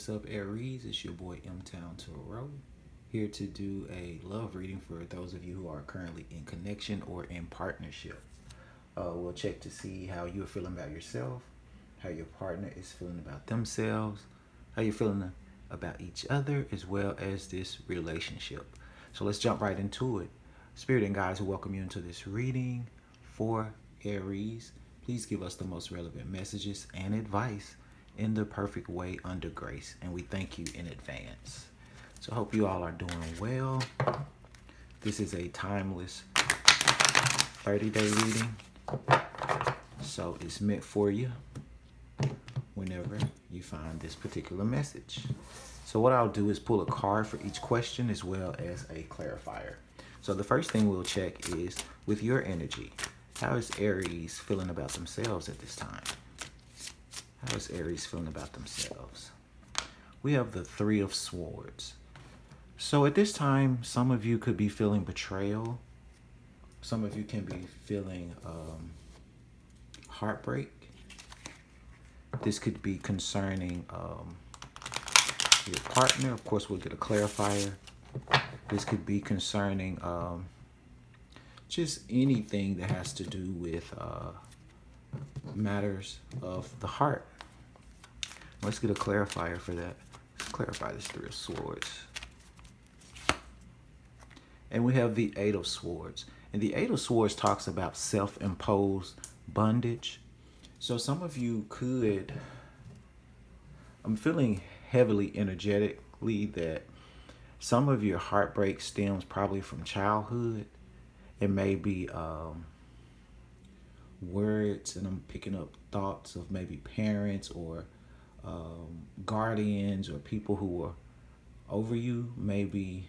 What's up, Aries? It's your boy MTownTarot, here to do a love reading for those of you who are currently in connection or in partnership. We'll check to see how you're feeling about yourself, how your partner is feeling about themselves, how you're feeling about each other, as well as this relationship. So let's jump right into it. Spirit and guides, welcome you into this reading for Aries. Please give us the most relevant messages and advice in the perfect way under grace. And we thank you in advance. So I hope you all are doing well. This is a timeless 30-day reading. So it's meant for you whenever you find this particular message. So what I'll do is pull a card for each question as well as a clarifier. So the first thing we'll check is with your energy. How is Aries feeling about themselves at this time? How is Aries feeling about themselves? We have the Three of Swords. So at this time, some of you could be feeling betrayal. Some of you can be feeling heartbreak. This could be concerning your partner. Of course, we'll get a clarifier. This could be concerning just anything that has to do with matters of the heart. Let's get a clarifier for that. Let's clarify this Three of Swords. And we have the Eight of Swords. And the Eight of Swords talks about self-imposed bondage. So some of you could, I'm feeling heavily energetically that some of your heartbreak stems probably from childhood. It may be words, and I'm picking up thoughts of maybe parents or guardians or people who were over you, maybe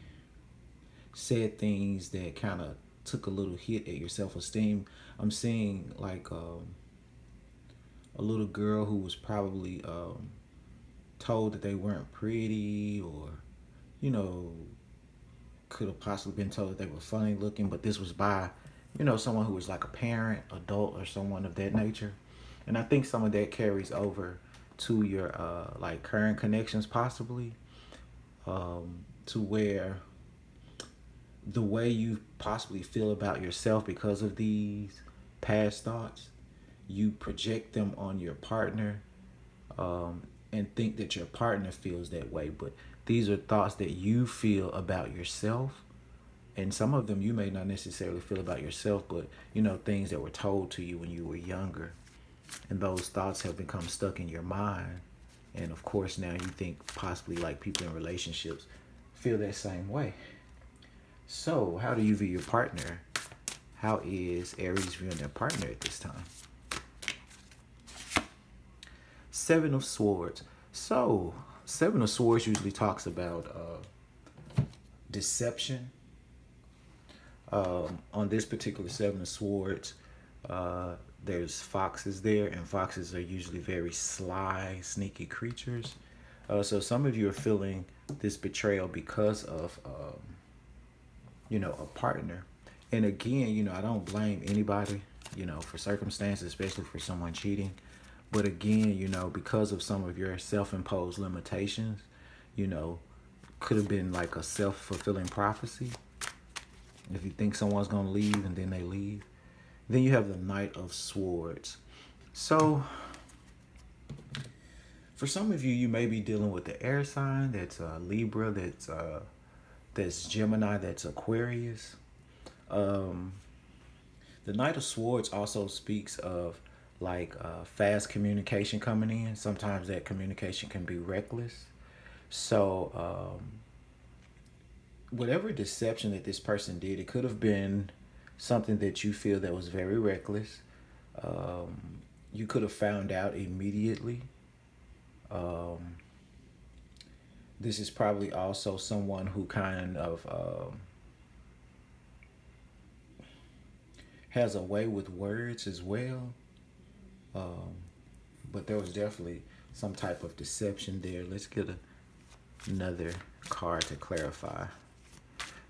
said things that kind of took a little hit at your self-esteem. I'm seeing like a little girl who was probably told that they weren't pretty, or could have possibly been told that they were funny looking, but this was by someone who was like a parent, adult, or someone of that nature. And I think some of that carries over to your like current connections, possibly to where the way you possibly feel about yourself because of these past thoughts, you project them on your partner and think that your partner feels that way. But these are thoughts that you feel about yourself. And some of them you may not necessarily feel about yourself, but things that were told to you when you were younger. And those thoughts have become stuck in your mind. And of course, now you think possibly like people in relationships feel that same way. So how do you view your partner? How is Aries viewing their partner at this time? Seven of Swords. So Seven of Swords usually talks about deception. On this particular Seven of Swords, there's foxes there, and foxes are usually very sly, sneaky creatures. So some of you are feeling this betrayal because of, a partner. And again, I don't blame anybody, for circumstances, especially for someone cheating. But again, because of some of your self-imposed limitations, could have been like a self-fulfilling prophecy. If you think someone's going to leave and then they leave. Then you have the Knight of Swords. So for some of you, you may be dealing with the air sign. That's Libra. That's Gemini. That's Aquarius. The Knight of Swords also speaks of like fast communication coming in. Sometimes that communication can be reckless. So whatever deception that this person did, it could have been something that you feel that was very reckless. You could have found out immediately. This is probably also someone who kind of has a way with words as well. But there was definitely some type of deception there. Let's get another card to clarify.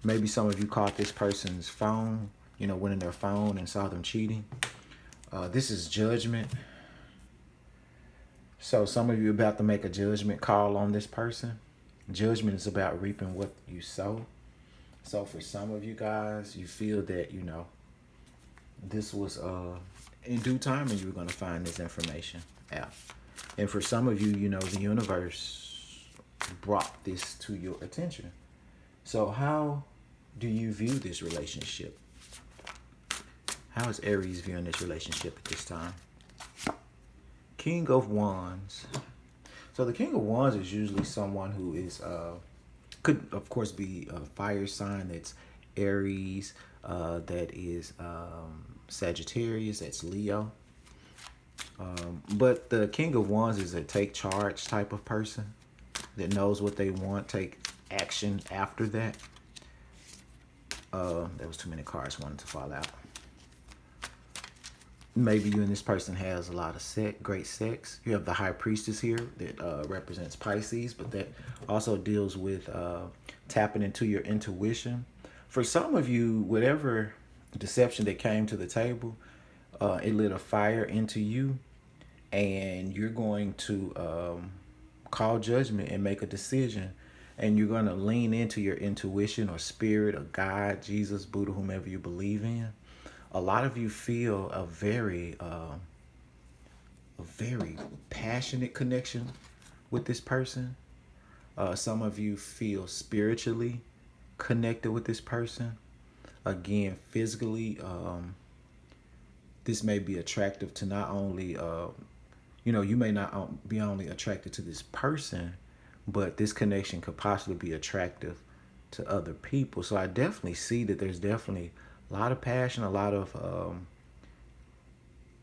Maybe some of you caught this person's phone, went in their phone and saw them cheating. This is Judgment. So some of you about to make a judgment call on this person. Judgment is about reaping what you sow. So for some of you guys, you feel that, this was in due time and you were going to find this information out. And for some of you, the universe brought this to your attention. So how do you view this relationship? How is Aries viewing this relationship at this time? King of Wands. So the King of Wands is usually someone who is, could of course be a fire sign. That's Aries, that is Sagittarius, that's Leo. But the King of Wands is a take charge type of person that knows what they want, take action after that. There was too many cards wanted to fall out. Maybe you and this person has a lot of great sex. You have the High Priestess here that represents Pisces, but that also deals with tapping into your intuition. For some of you, whatever deception that came to the table, it lit a fire into you, and you're going to call judgment and make a decision, and you're going to lean into your intuition or spirit or God, Jesus, Buddha, whomever you believe in. A lot of you feel a very passionate connection with this person. Some of you feel spiritually connected with this person. Again, physically, this may be attractive to not only, you may not be only attracted to this person, but this connection could possibly be attractive to other people. So I definitely see that there's definitely a lot of passion, a lot of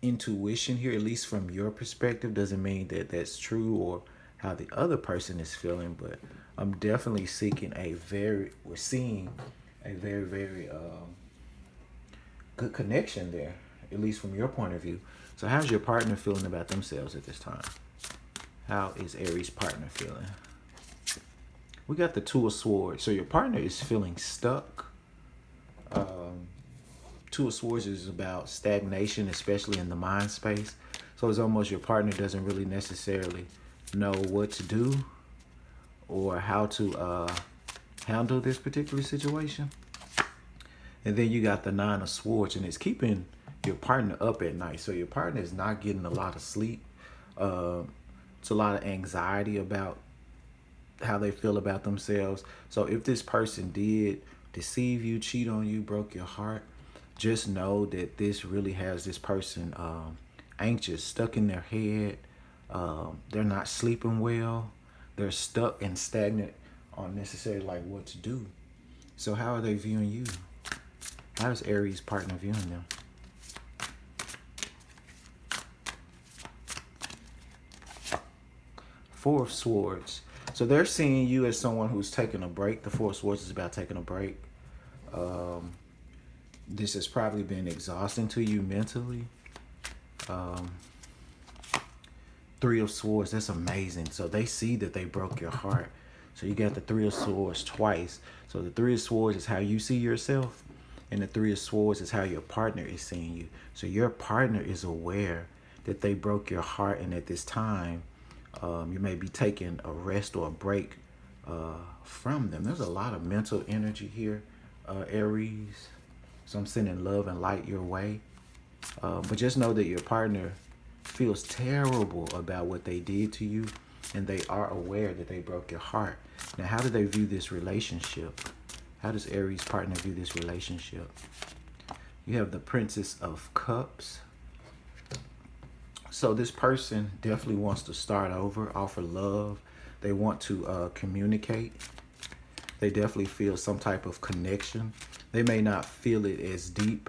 intuition here, at least from your perspective. Doesn't mean that that's true or how the other person is feeling, but I'm definitely seeing a very good connection there, at least from your point of view. So how's your partner feeling about themselves at this time? How is Aries' partner feeling? We got the Two of Swords. So your partner is feeling stuck. Two of Swords is about stagnation, especially in the mind space. So it's almost your partner doesn't really necessarily know what to do or how to handle this particular situation. And then you got the Nine of Swords, and it's keeping your partner up at night. So your partner is not getting a lot of sleep. It's a lot of anxiety about how they feel about themselves. So if this person did deceive you, cheat on you, broke your heart, just know that this really has this person anxious, stuck in their head. They're not sleeping well. They're stuck and stagnant on necessarily like what to do. So how are they viewing you? How is Aries' partner viewing them? Four of Swords. So they're seeing you as someone who's taking a break. The Four of Swords is about taking a break. This has probably been exhausting to you mentally. Three of Swords, that's amazing. So they see that they broke your heart. So you got the Three of Swords twice. So the Three of Swords is how you see yourself, and the Three of Swords is how your partner is seeing you. So your partner is aware that they broke your heart, and at this time, you may be taking a rest or a break from them. There's a lot of mental energy here, Aries. So I'm sending love and light your way. But just know that your partner feels terrible about what they did to you, and they are aware that they broke your heart. Now, how do they view this relationship? How does Aries' partner view this relationship? You have the Princess of Cups. So this person definitely wants to start over, offer love. They want to communicate. They definitely feel some type of connection. They may not feel it as deep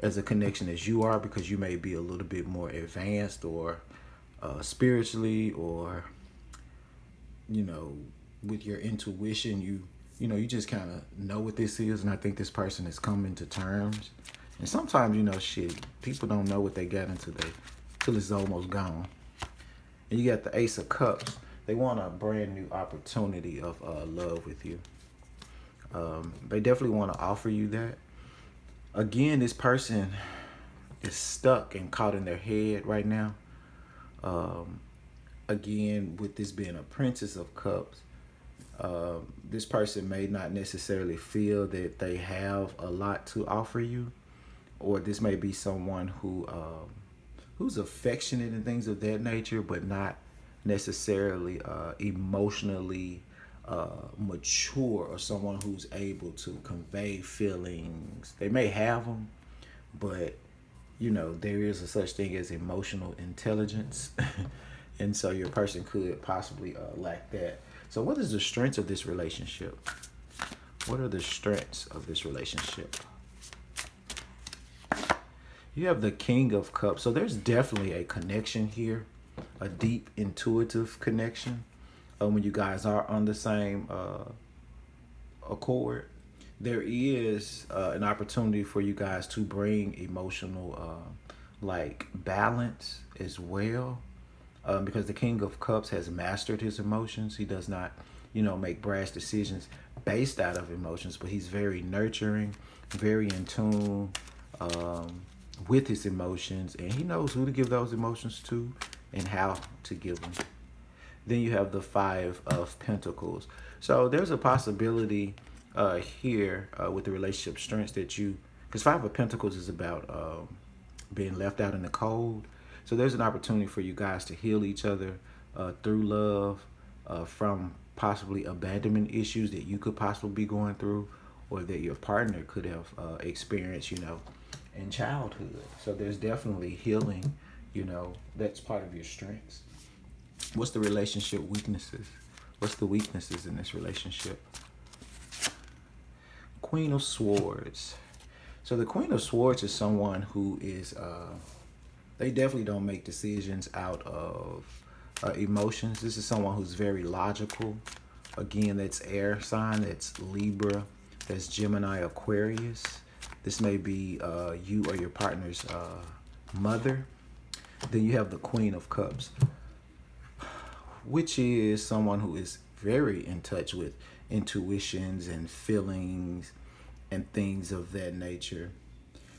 as a connection as you are, because you may be a little bit more advanced or spiritually, or with your intuition, you just kind of know what this is. And I think this person is coming to terms. And sometimes people don't know what they got into till it's almost gone. And you got the Ace of Cups. They want a brand new opportunity of love with you. They definitely want to offer you that. Again, this person is stuck and caught in their head right now. again, with this being a Princess of Cups, this person may not necessarily feel that they have a lot to offer you, or this may be someone who's affectionate and things of that nature, but not necessarily emotionally mature, or someone who's able to convey feelings. They may have them, but there is a such thing as emotional intelligence. And so your person could possibly lack that. So what is the strengths of this relationship? What are the strengths of this relationship? You have the King of Cups. So there's definitely a connection here, a deep intuitive connection. When you guys are on the same accord, there is an opportunity for you guys to bring emotional like balance as well. Because the King of Cups has mastered his emotions. He does not, make brash decisions based out of emotions, but he's very nurturing, very in tune with his emotions, and he knows who to give those emotions to and how to give them. Then you have the Five of Pentacles. So there's a possibility here with the relationship strengths that because Five of Pentacles is about being left out in the cold. So there's an opportunity for you guys to heal each other through love, from possibly abandonment issues that you could possibly be going through, or that your partner could have experienced, in childhood. So there's definitely healing, that's part of your strengths. What's the relationship weaknesses? What's the weaknesses in this relationship? Queen of Swords. So the Queen of Swords is someone who is they definitely don't make decisions out of emotions. This is someone who's very logical. Again, that's air sign. That's Libra. That's Gemini, Aquarius. This may be you or your partner's mother. Then you have the Queen of Cups, which is someone who is very in touch with intuitions and feelings and things of that nature.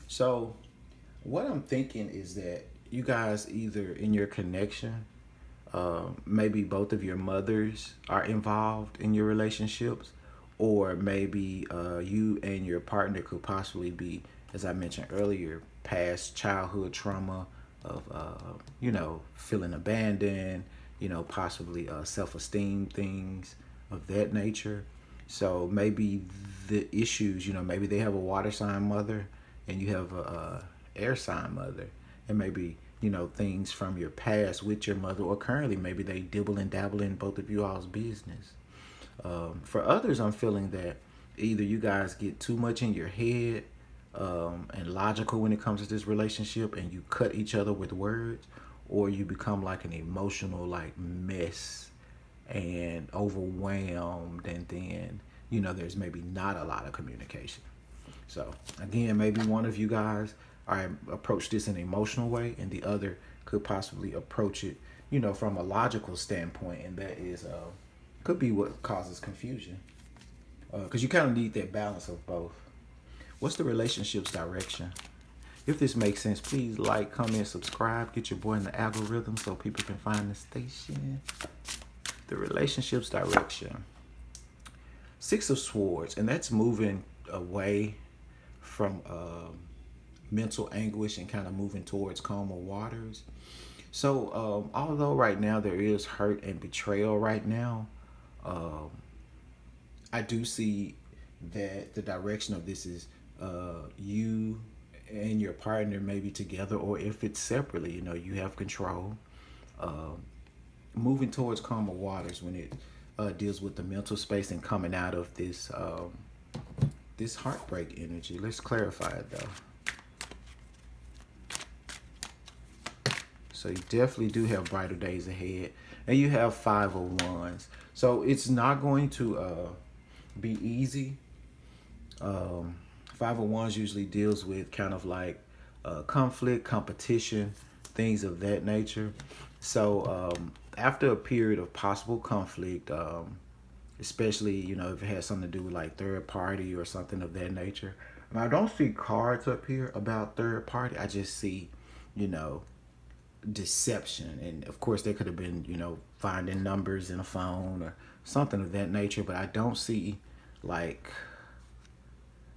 So what I'm thinking is that you guys, either in your connection, maybe both of your mothers are involved in your relationships, or maybe you and your partner could possibly be, as I mentioned earlier, past childhood trauma of, feeling abandoned, possibly self-esteem, things of that nature. So maybe the issues, maybe they have a water sign mother and you have a air sign mother, and maybe things from your past with your mother, or currently maybe they dibble and dabble in both of you all's business. For others, I'm feeling that either you guys get too much in your head and logical when it comes to this relationship, and you cut each other with words, or you become like an emotional like mess and overwhelmed, and then there's maybe not a lot of communication. So again, maybe one of you guys approach this in an emotional way, and the other could possibly approach it, from a logical standpoint, and that is could be what causes confusion, because you kind of need that balance of both. What's the relationship's direction? If this makes sense, please like, comment, subscribe, get your boy in the algorithm so people can find the station. The relationship's direction. Six of Swords, and that's moving away from mental anguish and kind of moving towards calmer waters. So although right now there is hurt and betrayal right now, I do see that the direction of this is you and your partner maybe together, or if it's separately, you have control. Moving towards calmer waters when it deals with the mental space and coming out of this this heartbreak energy. Let's clarify it though. So you definitely do have brighter days ahead, and you have Five of Wands. So it's not going to be easy. Five of Wands usually deals with kind of like conflict, competition, things of that nature. So after a period of possible conflict, especially if it has something to do with like third party or something of that nature. And I don't see cards up here about third party. I just see, deception. And of course, there could have been, finding numbers in a phone or something of that nature. But I don't see like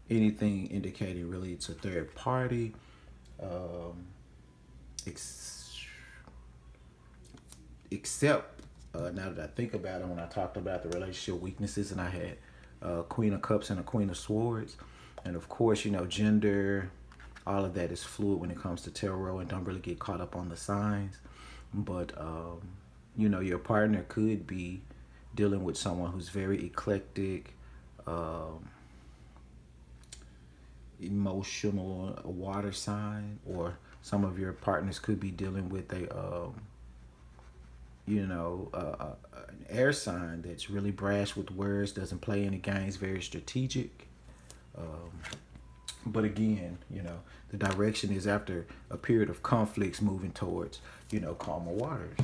anything indicating really it's a third party. Um, ex- Except now that I think about it, when I talked about the relationship weaknesses, and I had Queen of Cups and a Queen of Swords, and of course, gender, all of that is fluid when it comes to tarot, and don't really get caught up on the signs. But your partner could be dealing with someone who's very eclectic, um, emotional, a water sign, or some of your partners could be dealing with an air sign that's really brash with words, doesn't play any games, very strategic. Um, but again, the direction is after a period of conflicts moving towards, calmer waters.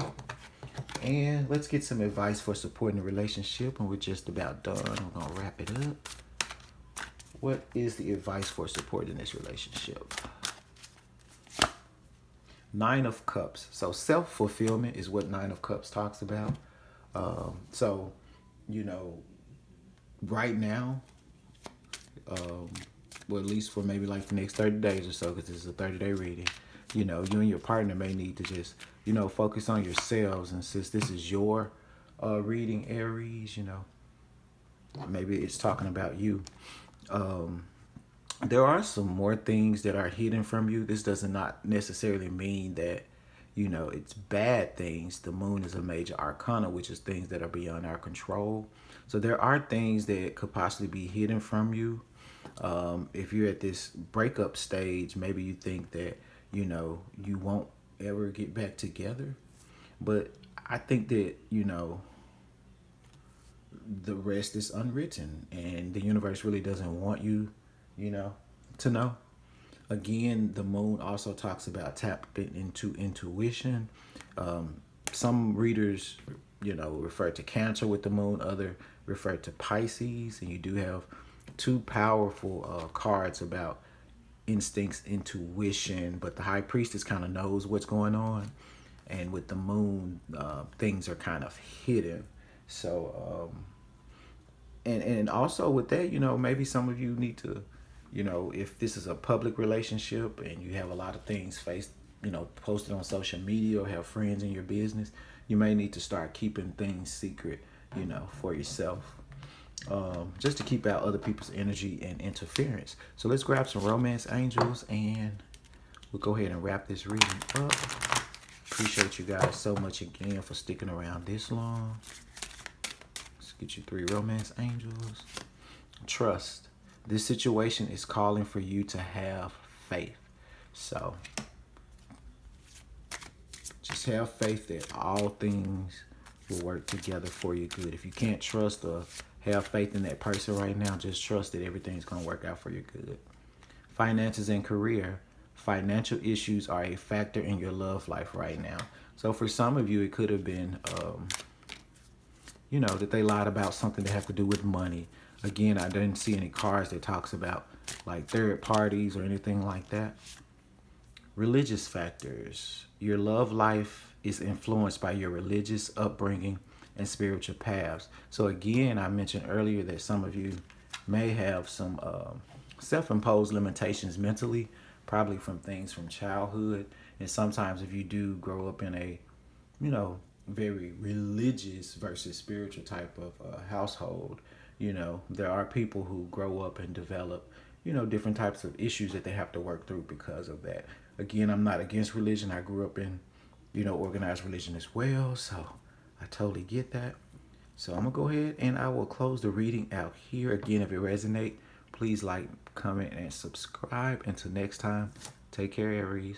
And let's get some advice for supporting the relationship, and we're just about done. We're going to wrap it up. What is the advice for supporting this relationship? Nine of Cups. So self-fulfillment is what Nine of Cups talks about. So, right now, well, at least for maybe like the next 30 days or so, because this is a 30-day reading, you and your partner may need to just, focus on yourselves. And since this is your reading, Aries, maybe it's talking about you. There are some more things that are hidden from you. This does not necessarily mean that, it's bad things. The moon is a major arcana, which is things that are beyond our control. So there are things that could possibly be hidden from you. If you're at this breakup stage, maybe you think that, you won't ever get back together. But I think that, the rest is unwritten, and the universe really doesn't want you, to know. Again, the moon also talks about tapping into intuition. Some readers, refer to Cancer with the moon, other refer to Pisces, and you do have two powerful cards about instincts, intuition, but the High Priestess kind of knows what's going on, and with the moon, things are kind of hidden. So, and also with that, maybe some of you need to, if this is a public relationship and you have a lot of things posted on social media, or have friends in your business, you may need to start keeping things secret, for yourself, just to keep out other people's energy and interference. So let's grab some romance angels, and we'll go ahead and wrap this reading up. Appreciate you guys so much again for sticking around this long. Let's get you 3 romance angels. Trust. This situation is calling for you to have faith. So just have faith that all things will work together for your good. If you can't trust or have faith in that person right now, just trust that everything's going to work out for your good. Finances and career. Financial issues are a factor in your love life right now. So for some of you, it could have been, that they lied about something that have to do with money. Again, I didn't see any cards that talks about like third parties or anything like that. Religious factors. Your love life is influenced by your religious upbringing and spiritual paths. So again, I mentioned earlier that some of you may have some self-imposed limitations mentally, probably from things from childhood. And sometimes if you do grow up in a, very religious versus spiritual type of household, there are people who grow up and develop, different types of issues that they have to work through because of that. Again, I'm not against religion. I grew up in, organized religion as well. So I totally get that. So I'm going to go ahead and I will close the reading out here. Again, if it resonates, please like, comment, and subscribe. Until next time, take care, Aries.